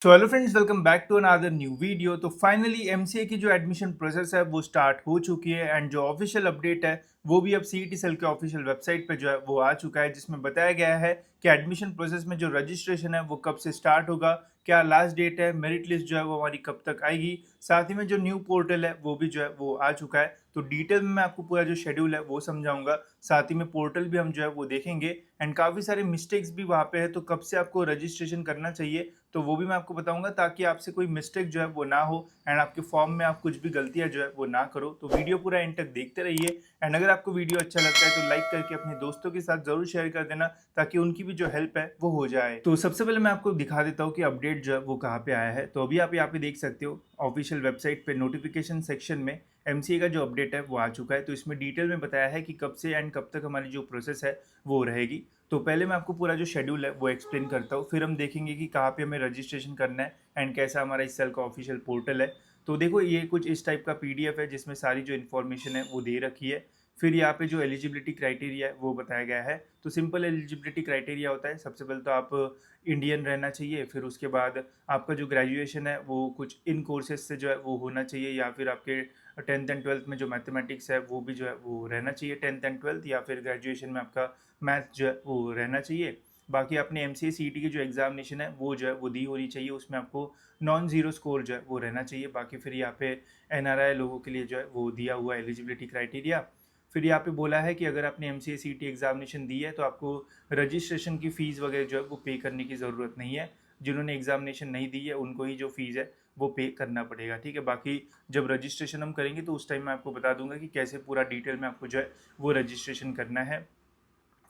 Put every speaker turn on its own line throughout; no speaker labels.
So hello friends, welcome back to another new video. तो finally MCA की जो admission process है वो स्टार्ट हो चुकी है एंड जो ऑफिशियल अपडेट है वो भी अब सीईटी सेल के ऑफिशियल वेबसाइट पे जो है वो आ चुका है, जिसमें बताया गया है कि एडमिशन प्रोसेस में जो रजिस्ट्रेशन है वो कब से स्टार्ट होगा, क्या लास्ट डेट है, मेरिट लिस्ट जो है वो हमारी कब तक आएगी। साथ ही में जो न्यू पोर्टल है वो भी जो है वो आ चुका है। तो डिटेल में मैं आपको पूरा जो शेड्यूल है वो समझाऊंगा, साथ ही में पोर्टल भी हम जो है वो देखेंगे एंड काफ़ी सारे मिस्टेक्स भी वहाँ पे है, तो कब से आपको रजिस्ट्रेशन करना चाहिए तो वो भी मैं आपको बताऊंगा, ताकि आपसे कोई मिस्टेक जो है वो ना हो एंड आपके फॉर्म में आप कुछ भी गलतियां जो है वो ना करो। तो वीडियो पूरा एंड तक देखते रहिए एंड अगर आपको वीडियो अच्छा लगता है तो लाइक करके अपने दोस्तों के साथ जरूर शेयर कर देना, ताकि उनकी भी जो हेल्प है वो हो जाए। तो सबसे पहले मैं आपको दिखा देता हूँ कि अपडेट जो है वो कहाँ पे आया है। तो अभी आप यहाँ पे देख सकते हो ऑफिशियल वेबसाइट पे नोटिफिकेशन सेक्शन में एमसीए का जो अपडेट है वो आ चुका है। तो इसमें डिटेल में बताया है कि कब से एंड कब तक हमारी जो प्रोसेस है वो रहेगी। तो पहले मैं आपको पूरा जो शेड्यूल है वो एक्सप्लेन करता हूँ, फिर हम देखेंगे कि कहाँ पे हमें रजिस्ट्रेशन करना है एंड कैसा हमारा इस सेल का ऑफिशियल पोर्टल है। तो देखो, ये कुछ इस टाइप का पीडीएफ है जिसमें सारी जो इन्फॉर्मेशन है वो दे रखी है। फिर यहाँ पे जो एलिजिबिलिटी क्राइटेरिया है वो बताया गया है। तो सिंपल एलिजिबिलिटी क्राइटेरिया होता है, सबसे पहले तो आप इंडियन रहना चाहिए, फिर उसके बाद आपका जो ग्रेजुएशन है वो कुछ इन कोर्सेज से जो है वो होना चाहिए, या फिर आपके 10th एंड 12th में जो मैथमेटिक्स है वो भी जो है वो रहना चाहिए 10th एंड 12th, या फिर ग्रेजुएशन में आपका मैथ जो है वो रहना चाहिए। बाकी अपने एम सी सी की जो एग्जामिनेशन है वो जो है वो दी होनी चाहिए, उसमें आपको नॉन ज़ीरो स्कोर जो है वो रहना चाहिए। बाकी फिर यहाँ पे एनआरआई लोगों के लिए जो है वो दिया हुआ एलिजिबिलिटी क्राइटेरिया। फिर यहाँ पे बोला है कि अगर आपने एम सी एग्जामिनेशन दी है तो आपको रजिस्ट्रेशन की फ़ीस वगैरह जो है वो पे करने की ज़रूरत नहीं है। जिन्होंने एग्जामिनेशन नहीं दी है उनको ही जो फीस है वो पे करना पड़ेगा, ठीक है। बाकी जब रजिस्ट्रेशन हम करेंगे तो उस टाइम मैं आपको बता दूंगा कि कैसे पूरा डिटेल में आपको जो है वो रजिस्ट्रेशन करना है।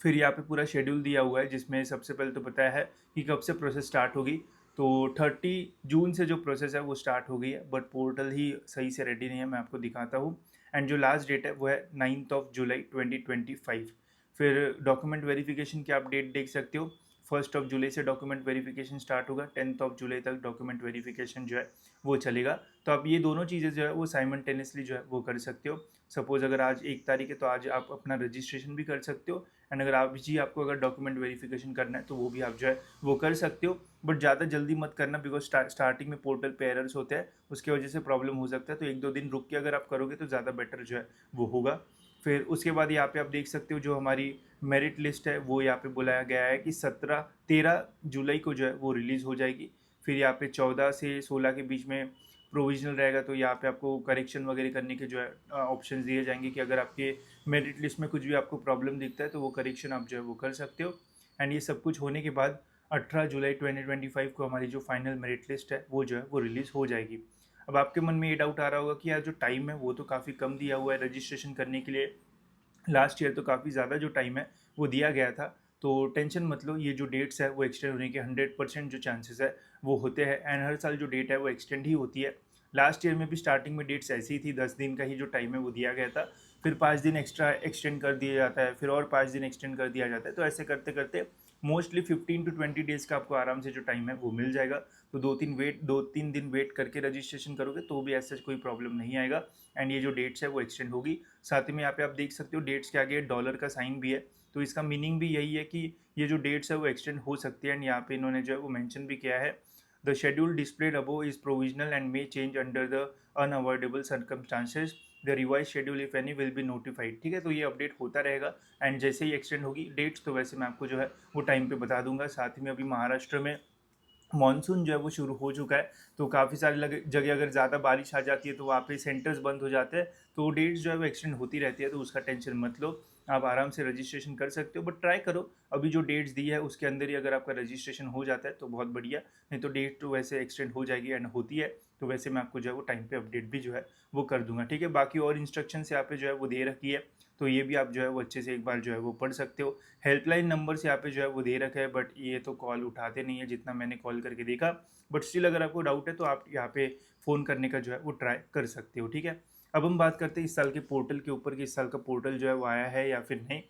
फिर यहाँ पे पूरा शेड्यूल दिया हुआ है जिसमें सबसे पहले तो बताया है कि कब से प्रोसेस स्टार्ट होगी। तो 30 जून से जो प्रोसेस है वो स्टार्ट हो गई है, बट पोर्टल ही सही से रेडी नहीं है, मैं आपको दिखाता हूँ। एंड जो लास्ट डेट है वो है 9 जुलाई 2025। फिर डॉक्यूमेंट वेरिफिकेशन की आप डेट देख सकते हो। 1 जुलाई से डॉक्यूमेंट वेरिफिकेशन स्टार्ट होगा, 10 जुलाई तक डॉक्यूमेंट वेरिफिकेशन जो है वो चलेगा। तो आप ये दोनों चीज़ें जो है वो साइमल्टेनियसली जो है वो कर सकते हो। सपोज अगर आज 1 तारीख है तो आज आप अपना रजिस्ट्रेशन भी कर सकते हो एंड अगर आप जी आपको अगर डॉक्यूमेंट वेरिफिकेशन करना है तो वो भी आप जो है वो कर सकते हो। बट ज़्यादा जल्दी मत करना, बिकॉज स्टार्टिंग में पोर्टल पे एरर्स होते हैं, उसकी वजह से प्रॉब्लम हो सकता है। तो 1-2 दिन रुक के अगर आप करोगे तो ज़्यादा बेटर जो है वो होगा। फिर उसके बाद यहाँ पे आप देख सकते हो जो हमारी मेरिट लिस्ट है वो यहाँ पे बुलाया गया है कि 13 जुलाई को जो है वो रिलीज़ हो जाएगी। फिर यहाँ पे 14 से 16 के बीच में प्रोविजनल रहेगा, तो यहाँ पे आपको करेक्शन वगैरह करने के जो है ऑप्शन दिए जाएंगे कि अगर आपके मेरिट लिस्ट में कुछ भी आपको प्रॉब्लम दिखता है तो वो करेक्शन आप जो है वो कर सकते हो। एंड ये सब कुछ होने के बाद 18 जुलाई 2025 को हमारी जो फाइनल मेरिट लिस्ट है वो जो है वो रिलीज़ हो जाएगी। अब आपके मन में ये डाउट आ रहा होगा कि यार जो टाइम है वो तो काफ़ी कम दिया हुआ है रजिस्ट्रेशन करने के लिए, लास्ट ईयर तो काफ़ी ज़्यादा जो टाइम है वो दिया गया था। तो टेंशन मत लो, ये जो डेट्स है वो एक्सटेंड होने के 100% जो चांसेस है वो होते हैं एंड हर साल जो डेट है वो एक्सटेंड ही होती है। लास्ट ईयर में भी स्टार्टिंग में डेट्स ऐसी ही थी, 10 दिन का ही जो टाइम है वो दिया गया था, फिर 5 दिन एक्स्ट्रा एक्सटेंड कर दिया जाता है, फिर और 5 दिन एक्सटेंड कर दिया जाता है। तो ऐसे करते करते मोस्टली 15 to 20 डेज़ का आपको आराम से जो टाइम है वो मिल जाएगा। तो 2-3 दिन वेट करके रजिस्ट्रेशन करोगे तो भी ऐसा कोई प्रॉब्लम नहीं आएगा एंड ये जो डेट्स है वो एक्सटेंड होगी। साथ ही में यहाँ पे आप देख सकते हो डेट्स के आगे डॉलर का साइन भी है, तो इसका मीनिंग भी यही है कि ये जो डेट्स है वो एक्सटेंड हो सकती है। एंड यहाँ पे इन्होंने जो है वो मेंशन भी किया है, the schedule displayed above is provisional and may change under the unavoidable circumstances, the revise schedule if any will be notified. ठीक है, तो ये अपडेट होता रहेगा एंड जैसे ही एक्सटेंड होगी डेट्स तो वैसे मैं आपको जो है वो टाइम पे बता दूंगा। साथ ही में अभी महाराष्ट्र में मानसून जो है वो शुरू हो चुका है, तो काफ़ी सारी जगह अगर ज़्यादा बारिश आ जाती है तो वहाँ पे सेंटर्स बंद हो जाते हैं, तो डेट्स जो है वो एक्सटेंड होती रहती है, तो उसका टेंशन मत लो। आप आराम से रजिस्ट्रेशन कर सकते हो, बट ट्राई करो अभी जो डेट्स दी है उसके अंदर ही अगर आपका रजिस्ट्रेशन हो जाता है तो बहुत बढ़िया, नहीं तो डेट तो वैसे एक्सटेंड हो जाएगी एंड होती है। तो वैसे मैं आपको जो है वो टाइम पे अपडेट भी जो है वो कर दूंगा, ठीक है। बाकी और इंस्ट्रक्शन यहाँ पे जो है वो दे रखी है, तो ये भी आप जो है वो अच्छे से एक बार जो है वो पढ़ सकते हो। हेल्पलाइन नंबर्स यहाँ पे जो है वो दे रखा है, बट ये तो कॉल उठाते नहीं है जितना मैंने कॉल करके देखा। बट स्टिल अगर आपको डाउट है तो आप यहाँ पे फ़ोन करने का जो है वो ट्राई कर सकते हो, ठीक है। अब हम बात करते हैं इस साल के पोर्टल के ऊपर कि इस साल का पोर्टल जो है वो आया है या फिर नहीं।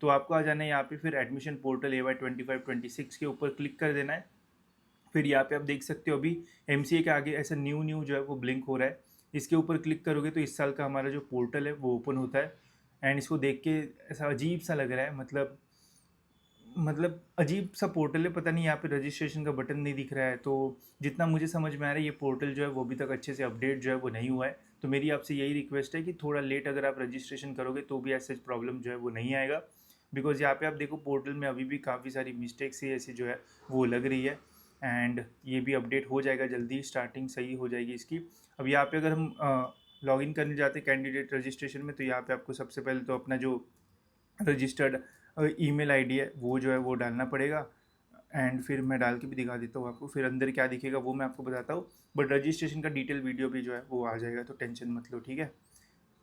तो आपको आ जाना है यहाँ पे, फिर एडमिशन पोर्टल AY25-26 के ऊपर क्लिक कर देना है। फिर यहाँ पे आप देख सकते हो अभी एमसीए के आगे ऐसा न्यू न्यू जो है वो ब्लिंक हो रहा है, इसके ऊपर क्लिक करोगे तो इस साल का हमारा जो पोर्टल है वो ओपन होता है। एंड इसको देख के ऐसा अजीब सा लग रहा है, मतलब मतलब अजीब सा पोर्टल है, पता नहीं यहाँ पे रजिस्ट्रेशन का बटन नहीं दिख रहा है। तो जितना मुझे समझ में आ रहा है ये पोर्टल जो है वो अभी तक अच्छे से अपडेट जो है वो नहीं हुआ है। तो मेरी आपसे यही रिक्वेस्ट है कि थोड़ा लेट अगर आप रजिस्ट्रेशन करोगे तो भी ऐसे प्रॉब्लम जो है वो नहीं आएगा। बिकॉज़ यहाँ पे आप देखो पोर्टल में अभी भी काफ़ी सारी मिस्टेक्स ही ऐसी जो है वो लग रही है। एंड ये भी अपडेट हो जाएगा जल्दी, स्टार्टिंग सही हो जाएगी इसकी। अब यहाँ पे अगर हम लॉगिन करने जाते हैं कैंडिडेट रजिस्ट्रेशन में, तो यहाँ पे आपको सबसे पहले तो अपना जो रजिस्टर्ड ईमेल आईडी है वो जो है वो डालना पड़ेगा। एंड फिर मैं डाल के भी दिखा देता हूँ आपको, फिर अंदर क्या दिखेगा वो मैं आपको बताता हूँ। बट रजिस्ट्रेशन का डिटेल वीडियो भी जो है वो आ जाएगा, तो टेंशन मत लो, ठीक है।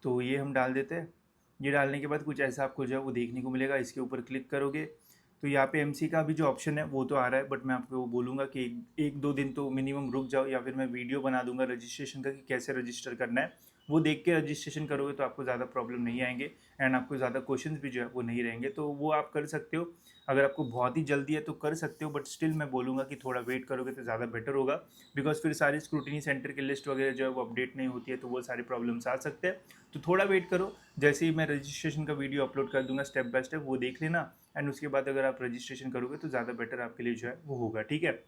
तो ये हम डाल देते हैं। ये डालने के बाद कुछ ऐसा आपको जो है वो देखने को मिलेगा। इसके ऊपर क्लिक करोगे तो यहाँ पे एमसी का भी जो ऑप्शन है वो तो आ रहा है, बट मैं आपको वो बोलूँगा कि एक दो दिन तो मिनिमम रुक जाओ, या फिर मैं वीडियो बना दूंगा रजिस्ट्रेशन का कि कैसे रजिस्टर करना है। वो देख के रजिस्ट्रेशन करोगे तो आपको ज़्यादा प्रॉब्लम नहीं आएंगे। एंड आपको ज़्यादा क्वेश्चंस भी जो है वो नहीं रहेंगे, तो वो आप कर सकते हो। अगर आपको बहुत ही जल्दी है तो कर सकते हो, बट स्टिल मैं बोलूँगा कि थोड़ा वेट करोगे तो ज़्यादा बेटर होगा। बिकॉज फिर सारी स्क्रूटनी सेंटर की लिस्ट वगैरह जो है वो अपडेट नहीं होती है, तो वो सारे प्रॉब्लम्स आ सकते हैं। तो थोड़ा वेट करो। जैसे ही मैं रजिस्ट्रेशन का वीडियो अपलोड कर दूंगा स्टेप बाय स्टेप, वो देख लेना। एंड उसके बाद अगर आप रजिस्ट्रेशन करोगे तो ज़्यादा बेटर आपके लिए जो है वो होगा, ठीक है।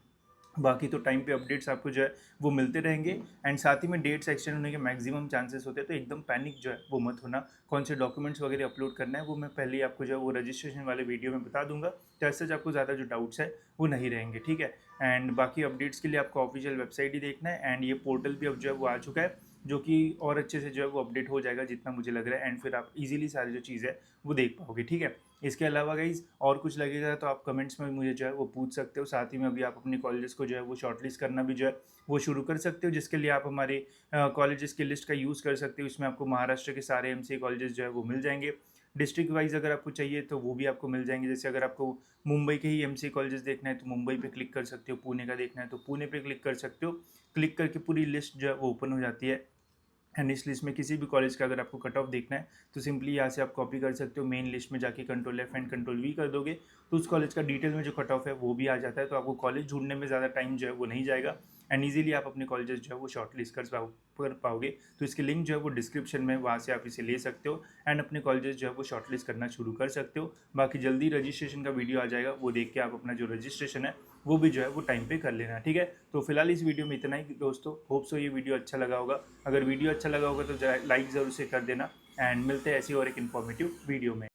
बाकी तो टाइम पे अपडेट्स आपको जो है वो मिलते रहेंगे। एंड साथ ही में डेट्स एक्सटेंड होने के मैक्सिमम चांसेस होते हैं, तो एकदम पैनिक जो है वो मत होना। कौन से डॉक्यूमेंट्स वगैरह अपलोड करना है वो मैं पहले ही आपको जो है वो रजिस्ट्रेशन वाले वीडियो में बता दूंगा, तो ऐसे जो आपको ज़्यादा जो डाउट्स है वो नहीं रहेंगे, ठीक है। एंड बाकी अपडेट्स के लिए आपको ऑफिशियल वेबसाइट ही देखना है। एंड ये पोर्टल भी अब जो है वो आ चुका है, जो कि और अच्छे से जो है वो अपडेट हो जाएगा जितना मुझे लग रहा है। एंड फिर आप इजीली सारी जो चीज़ है वो देख पाओगे, ठीक है। इसके अलावा गाइज और कुछ लगेगा तो आप कमेंट्स में मुझे जो है वो पूछ सकते हो। साथ ही में अभी आप अपने कॉलेजेस को जो है वो शॉर्टलिस्ट करना भी जो है वो शुरू कर सकते हो, जिसके लिए आप हमारे कॉलेजेस की लिस्ट का यूज़ कर सकते हो। इसमें आपको महाराष्ट्र के सारे एमसीए कॉलेजेस जो है वो मिल जाएंगे। डिस्ट्रिक्ट वाइज अगर आपको चाहिए तो वो भी आपको मिल जाएंगे। जैसे अगर आपको मुंबई के ही एमसीए कॉलेजेस देखना है तो मुंबई पे क्लिक कर सकते हो, पुणे का देखना है तो पुणे पे क्लिक कर सकते हो। क्लिक करके पूरी लिस्ट जो है वो ओपन हो जाती है। एंड इस लिस्ट में किसी भी कॉलेज का अगर आपको कट ऑफ देखना है तो सिंपली यहाँ से आप कॉपी कर सकते हो। मेन लिस्ट में जाके control F and control we कर दोगे तो उस कॉलेज का डिटेल में जो कट ऑफ है वो भी आ जाता है। तो आपको कॉलेज ढूंढने में ज़्यादा टाइम जो है वो नहीं जाएगा। एंड ईजिली आप अपने कॉलेजेस जो है वो शॉर्ट लिस्ट कर पाओगे। तो इसकी लिंक जो है वो डिस्क्रिप्शन में, वहाँ से आप इसे ले सकते हो। एंड अपने कॉलेजेस जो है वो शॉर्ट लिस्ट करना शुरू कर सकते हो। बाकी जल्दी रजिस्ट्रेशन का वीडियो आ जाएगा, वो देख के आप अपना जो रजिस्ट्रेशन है वो भी जो है वो टाइम पे कर लेना, ठीक है। तो फिलहाल इस वीडियो में इतना ही दोस्तों। होप सो ये वीडियो अच्छा लगा होगा। अगर वीडियो अच्छा लगा होगा तो लाइक ज़रूर से कर देना। एंड मिलते हैं ऐसी और एक इन्फॉर्मेटिव वीडियो में।